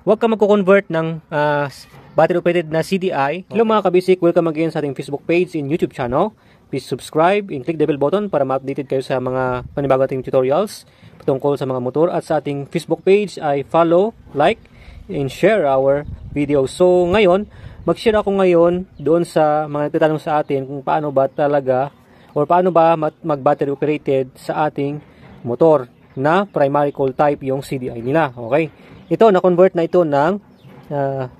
huwag ka magko-convert ng battery operated na CDI. Hello mga kabisik, welcome again sa ating Facebook page and YouTube channel. Please subscribe and click the bell button para ma-updated kayo sa mga panibagong ating tutorials tungkol sa mga motor. At sa ating Facebook page ay follow, like, and share our video. So ngayon, mag-share ako ngayon doon sa mga nagtatanong sa atin kung paano ba talaga or paano ba mag-battery operated sa ating motor na primary coil type yung CDI nila. Okay? Ito, na-convert na ito ng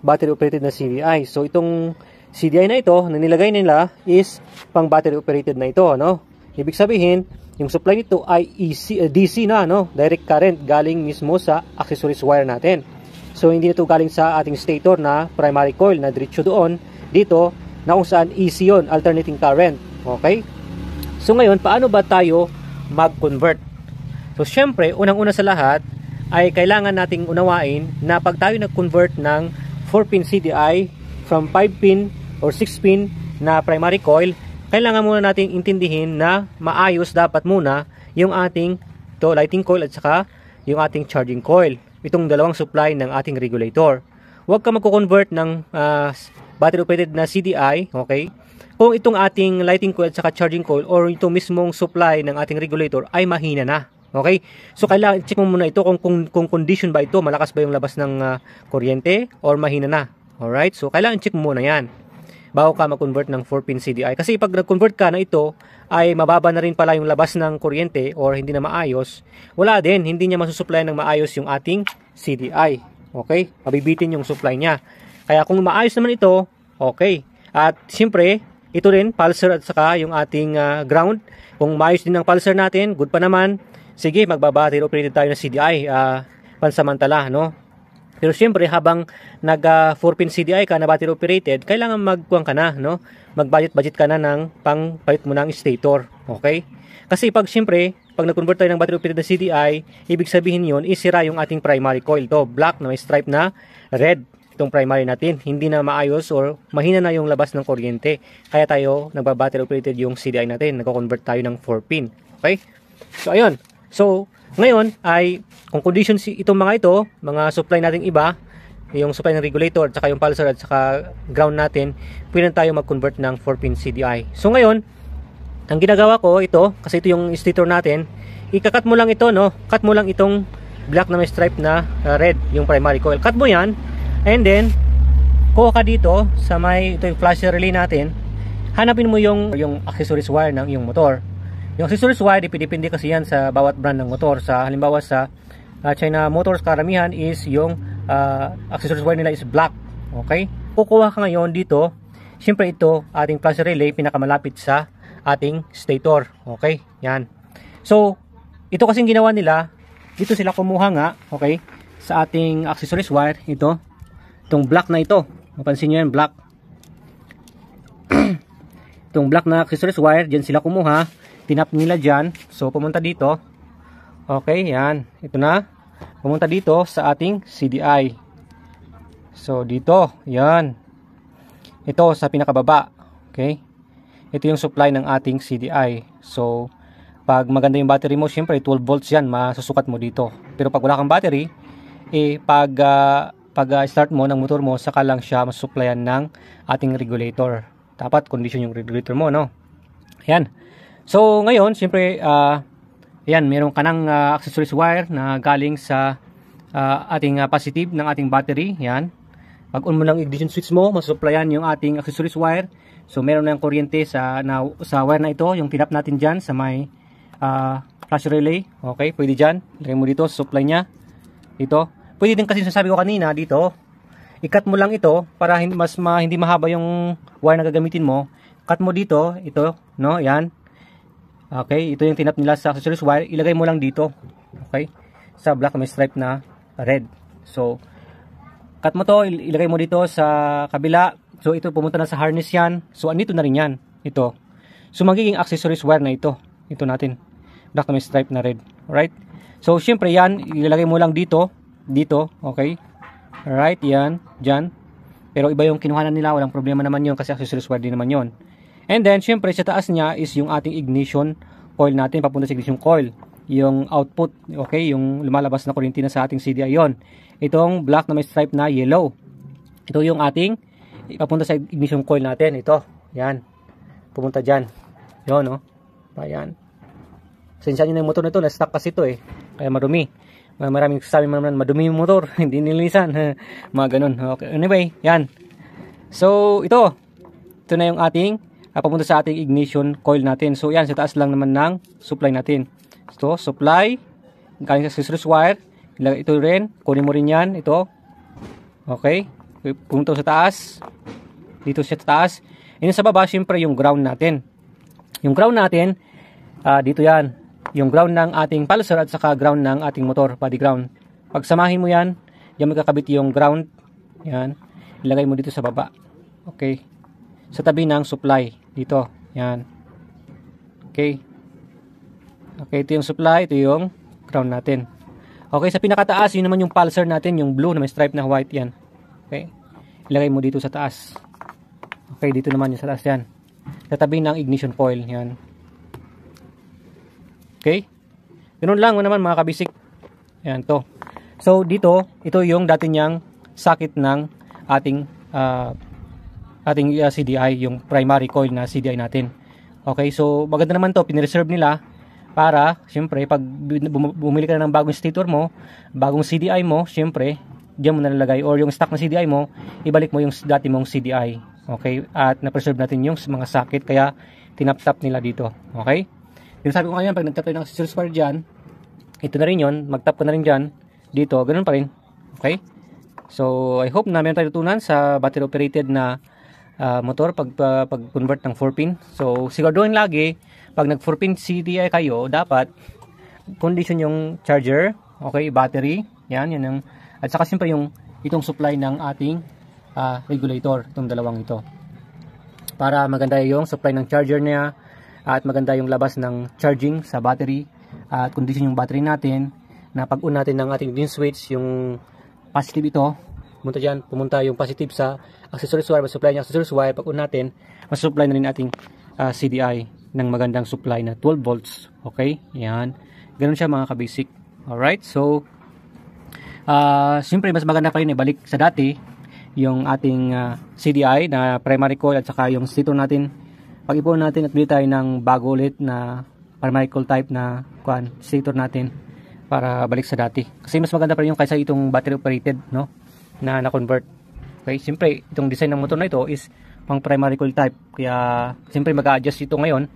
battery operated na CDI. So itong CDI na ito na nilagay nila is pang battery operated na ito, no? Ibig sabihin, yung supply nito ay DC na, no? Direct current galing mismo sa accessories wire natin. So hindi na ito galing sa ating stator na primary coil na diretso doon dito na kung saan AC yun, alternating current. Okay? So ngayon, paano ba tayo mag-convert? So syempre, unang-una sa lahat ay kailangan nating unawain na pag tayo nag-convert ng 4-pin CDI from 5-pin or 6-pin na primary coil, kailangan muna nating intindihin na maayos dapat muna yung ating lighting coil at saka yung ating charging coil. Itong dalawang supply ng ating regulator. Huwag ka magko-convert ng battery operated na CDI, okay? Kung itong ating lighting coil at saka charging coil or itong mismong supply ng ating regulator ay mahina na. Okay? So kailangan check mo muna ito kung condition ba ito, malakas ba yung labas ng kuryente or mahina na. Alright? So kailangan check mo muna 'yan bago ka mag-convert ng 4-pin CDI. Kasi pag nag-convert ka na ito ay mababa na rin pala yung labas ng kuryente or hindi na maayos, wala din, hindi niya masusuplayan ng maayos yung ating CDI. Okay? Mabibitin yung supply niya. Kaya kung maayos naman ito, okay. At siyempre, ito rin, pulser at saka yung ating ground. Kung maayos din ang pulser natin, good pa naman. Sige, magbabattery operated tayo ng CDI pansamantala, no? Pero siyempre, habang nag 4-pin CDI ka na battery operated, kailangan magkuhan ka na, no? Mag-budget ka na ng pangpalit mo ng stator, okay? Kasi pag siyempre, pag nag-convert tayo ng battery operated na CDI, ibig sabihin yon isira yung ating primary coil. To black na may stripe na red itong primary natin. Hindi na maayos or mahina na yung labas ng kuryente. Kaya tayo nagba-battery operated yung CDI natin. Nagko-convert tayo ng 4-pin, okay? So, ayun. So, ngayon ay kung condition itong mga ito, mga supply nating iba, yung supply ng regulator, at saka yung pulser at saka ground natin, pwede tayo mag-convert ng 4-pin CDI. So ngayon, ang ginagawa ko ito, kasi ito yung stator natin, ikakat mo lang ito, no? Cut mo lang itong black na may stripe na red, yung primary coil. Cut mo yan, and then kuha ka dito sa ito yung flasher relay natin, hanapin mo yung accessories wire ng iyong motor. Yung accessories wire, depende kasi yan sa bawat brand ng motor. Halimbawa sa China Motors, karamihan is yung accessories wire nila is black. Okay? Kukuha ka ngayon dito. Siyempre ito, ating flasher relay, pinakamalapit sa ating stator. Okay? Yan. So, ito kasing ginawa nila, dito sila kumuha nga, okay, sa ating accessories wire. Itong black na ito. Mapansin nyo yan, black. Itong black na accessories wire, dyan sila kumuha. Tinap nila dyan. So, pumunta dito. Okay, yan. Ito na. Pumunta dito sa ating CDI. So, dito. Yan. Ito sa pinakababa. Okay. Ito yung supply ng ating CDI. So, pag maganda yung battery mo, syempre 12 volts yan. Masusukat mo dito. Pero pag wala kang battery, pag start mo ng motor mo, saka lang siya masusuplayan ng ating regulator. Dapat condition yung regulator mo, no? Yan. So, ngayon, siyempre, yan, meron ka ng accessories wire na galing sa ating positive ng ating battery. Yan. Pag-on mo lang ignition switch mo, masusuplayan yung ating accessories wire. So, meron na yung kuryente sa wire na ito, yung tinap natin dyan sa may flash relay. Okay, pwede dyan. Lagay mo dito, supply nya. Dito. Pwede din kasi sasabi ko kanina, dito. I-cut mo lang ito para hindi mahaba yung wire na gagamitin mo. Cut mo dito, ito, no? Yan. Okay, ito yung tinap nila sa accessories wire. Ilagay mo lang dito. Okay? Sa black may stripe na red. So, cut mo to, ilagay mo dito sa kabila. So, ito pumunta na sa harness yan. So, andito na rin yan. Ito. So, magiging accessories wire na ito. Ito natin. Black na may stripe na red. Alright? So, syempre yan, ilalagay mo lang dito. Dito. Okay? Alright, yan. Dyan. Pero iba yung kinuhanan nila. Walang problema naman yun kasi accessories wire din naman yun. And then, syempre, sa taas niya is yung ating ignition coil natin, papunta sa ignition coil. yung output, okay, yung lumalabas na kuryente na sa ating CDI yon. Itong black na may stripe na yellow, ito yung ating ipapunta sa ignition coil natin. Ito, yan, pumunta dyan, yun, no? Ayan. Sensya nyo na yung motor na ito, na-stuck kasi ito kaya marumi. Maraming sabi naman, madumi yung motor, hindi nilinisan, mga ganun. Okay. Anyway, yan. So, ito na yung ating papunta sa ating ignition coil natin. So, yan, sa taas lang naman ng supply natin. Ito, supply, galing sa scissors wire. Ito rin, kunin mo rin yan, ito. Okay, pumunta sa taas. Dito siya sa taas. Yun sa baba, syempre yung ground natin. Yung ground natin, dito yan. Yung ground ng ating pulsar at saka ground ng ating motor, body ground. Pagsamahin mo yan, yan magkakabit yung ground. Yan, ilagay mo dito sa baba. Okay, sa tabi ng supply. Dito, yan. Okay. Okay, ito yung supply, ito yung ground natin. Okay, sa pinakataas, yun naman yung pulsar natin, yung blue na may stripe na white yan. Okay, ilagay mo dito sa taas. Okay, dito naman yung sa taas yan. Sa tabi ng ignition coil, yan. Okay, ganun lang naman mga kabisik. Yan to. So, dito, ito yung dati niyang socket ng ating CDI, yung primary coil na CDI natin. Okay, so maganda naman to, pinireserve nila para, syempre, pag bumili ka na ng bagong stator mo, bagong CDI mo, syempre, diyan mo nalalagay, or yung stock na CDI mo, ibalik mo yung dati mong CDI. Okay, at na-preserve natin yung mga socket, kaya tinap-tap nila dito. Okay, yung sabi ko ngayon, pag nag-tap tayo ng scissors wire dyan, ito na rin yun, mag-tap ka na rin dyan, dito, ganun pa rin. Okay, so I hope na meron tayo tutunan sa battery operated na motor pag convert ng 4-pin. So siguraduhin lagi pag nag 4-pin CDI kayo, dapat condition yung charger, okay, battery, yan ang, at saka siyempre yung itong supply ng ating regulator, itong dalawang ito, para maganda yung supply ng charger niya at maganda yung labas ng charging sa battery, at condition yung battery natin, na pag on natin ng ating din switch, yung positive ito, pumunta yung positive sa accessories wire, supply ng accessories wire. Pag on natin, mas-supply na rin ating CDI ng magandang supply na 12 volts. Okay, yan, ganun siya mga kabasic. Alright, so siyempre mas maganda pa rin ibalik sa dati yung ating CDI na primary coil at saka yung stator natin. Pag-ipon natin at bili tayo ng bago ulit na primary coil type na stator natin para balik sa dati, kasi mas maganda pa rin yung kaysa itong battery operated, no, na na-convert. Okay, siyempre itong design ng motor na ito is pang primary coil type, kaya siyempre mag-a-adjust ito ngayon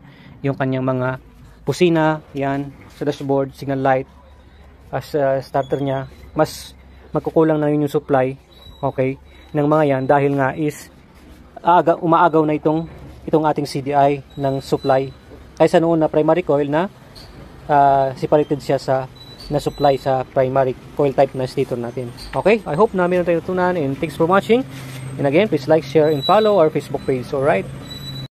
yung kanyang mga pusina, yan, sa dashboard, signal light, as starter niya, mas magkukulang na yun yung supply, okay, ng mga yan, dahil nga is umaagaw na itong ating CDI ng supply, kaysa noon na primary coil na separated siya na supply sa primary coil type na stator natin. Okay, I hope na meron tayong natutunan, and thanks for watching. And again, please like, share, and follow our Facebook page. Alright.